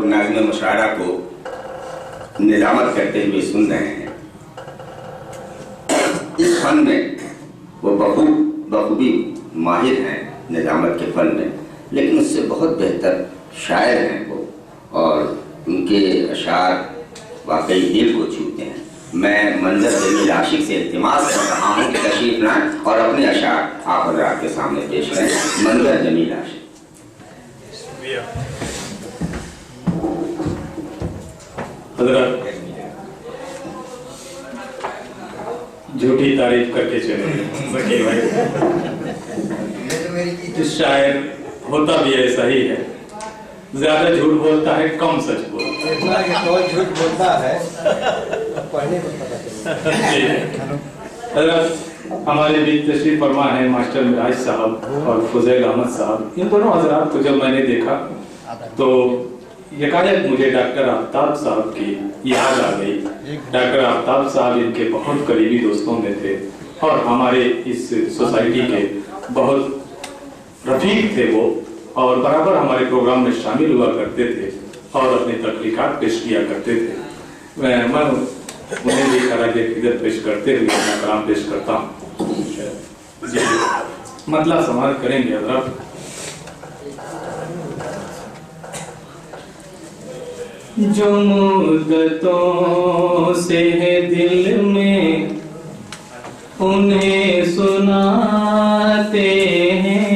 नाज़िम मुशायरा को निज़ामत करते हुए सुन रहे हैं। इस फन में वो बखूबी माहिर हैं निज़ामत के फन में, लेकिन उससे बहुत बेहतर शायर हैं वो, और उनके अशार वाकई दिल को छूते हैं। मैं मंजर जमील आशिक से इल्तिमास कर रहा हूँ कि तशरीफ लाएं और अपने अशार आप हज़रात के सामने पेश करें। मंजर जमील आशिक। हज़रात, झूठी तारीफ करके चले वकील भाई। शायर होता भी ऐसा ही है, ज्यादा झूठ बोलता है, कम सच बोलता है। कौन झूठ बोलता है पढ़ने को पता चलेगा। हमारे बीच तशरीफ फरमा है मास्टर मिराज साहब और फुजैल अहमद साहब। इन दोनों हजरात को जब मैंने देखा तो यकायक मुझे डॉक्टर आफ्ताब साहब की याद आ गई। डॉक्टर आफ्ताब साहब इनके बहुत करीबी दोस्तों में थे और हमारे इस सोसाइटी के बहुत रफीक थे वो, और बराबर हमारे प्रोग्राम में शामिल हुआ करते थे और अपने तख्लीकात पेश किया करते थे। मैं उन्हें भी खराज इज़्ज़त पेश करते हुए अपना कलाम पेश करता हूँ। मतलब समाज करेंगे हज़रात। जो मुद्दतों से है दिल में उन्हें सुनाते हैं,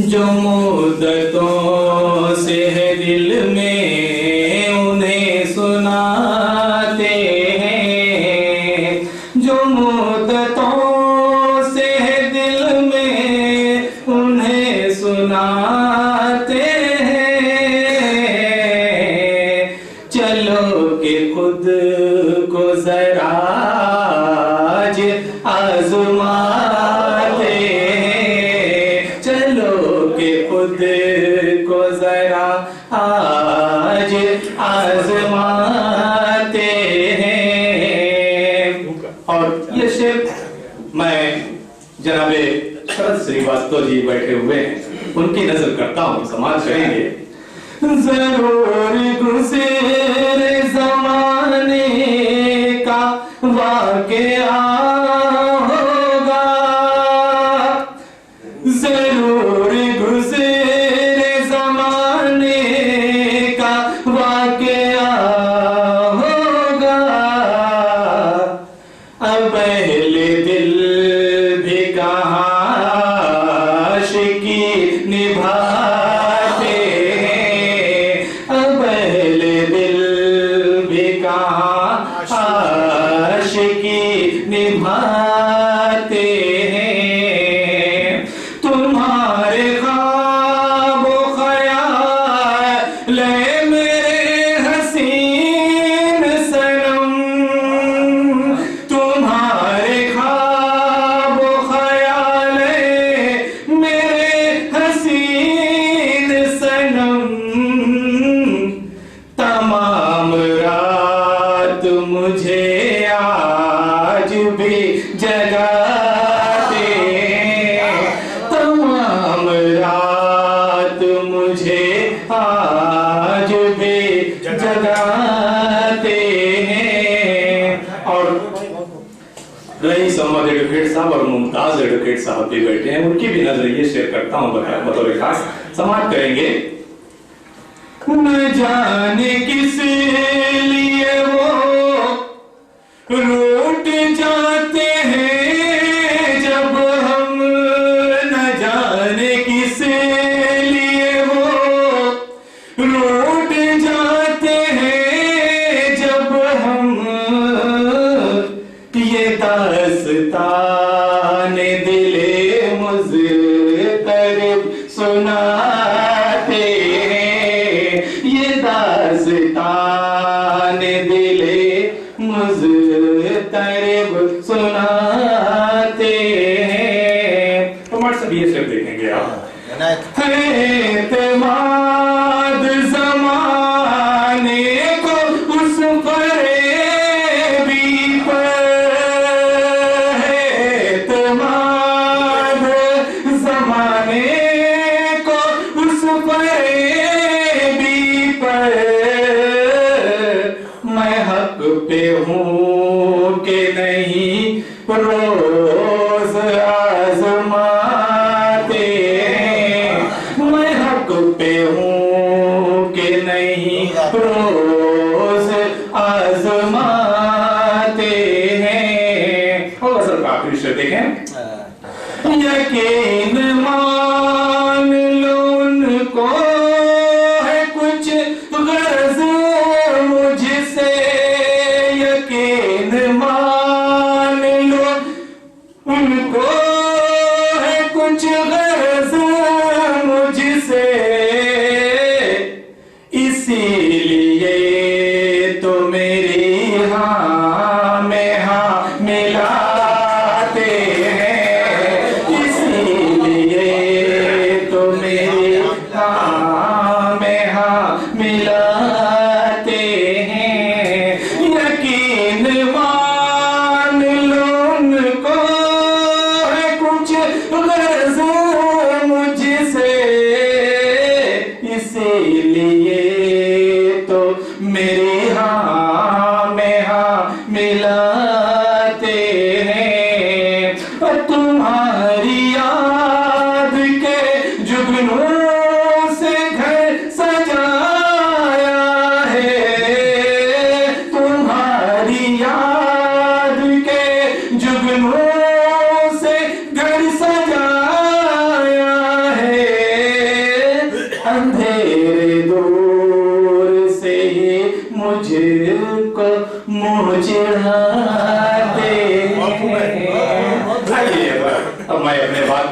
जो मुद्दतों से है दिल में उन्हें सुनाते हैं, जो मुद्दतों से है दिल में उन्हें सुनाते हैं। चलो के खुद को जरा आज आज़माते हैं, चलो के खुद को जरा आज आज़माते हैं। और ये शेर मैं जनाबे शरद श्रीवास्तव जी बैठे हुए हैं, उनकी नजर करता हूँ, समाज करेंगे। जरूर गुज़रे ज़माने का वाक़या होगा, जरूर गुज़रे ज़माने का वाक़या होगा। अब पहले दिल भी कहाँ आशिकी निभाते हैं, अब पहले दिल भी कहाँ आशिकी निभाते हैं। तुम्हारे ख्वाब ख्याल मेरे हसीन सनम, तुम्हारे ख्वाब ख्याल मेरे हसीन सनम, तमाम रात मुझे आज भी जगाते हैं, तमाम रात मुझे आज भी जगाते हैं। और रईस अहमद एडवोकेट साहब और मुमताज एडवोकेट साहब भी बैठे हैं, उनकी भी नजर ये शेयर करता हूँ बतौर खास। समाप्त करेंगे। न जाने किस लिए वो रूठ जाते हैं जब हम, न जाने किस लिए वो रूठ जाते हैं जब हम, ये दास्तान दिले मुज़्तरब सुनाते हैं, ये दास्तान दिले मुज़्तरब सुनाते हैं। तो मर्द सब ये शेर देखेंगे आप। एतमाद ज़माने को उस फरेबी पर, एतमाद ज़माने को उस फरेबी पर मैं हक पे हूँ कि नहीं रोज आजमाते हैं, मैं हक पे हूँ कि नहीं रोज आजमाते हैं। और असल का आखिरी शेर देखें, यकीन मान लो उनको है कुछ गर्ज मुझसे, यकीन मान लो उनको है कुछ गर्ज मुझसे, इसीलिए तो मेरी हाँ में हाँ मिलाते हैं, इसीलिए तो मेरी हाँ में हाँ मिलाते हैं, यकीन मान लो उनको है कुछ गर्ज मुझसे, इसीलिए तो मेरी हाँ में हाँ मिलाते हैं। और तुम्हारी याद के जुगनू से घर सजाया है, तुम्हारी याद के जुगनू से घर सजाया है, अंधेरे दूर से ही मुझको मुँह चिढ़ाते हैं। आइए अब मैं अपने बात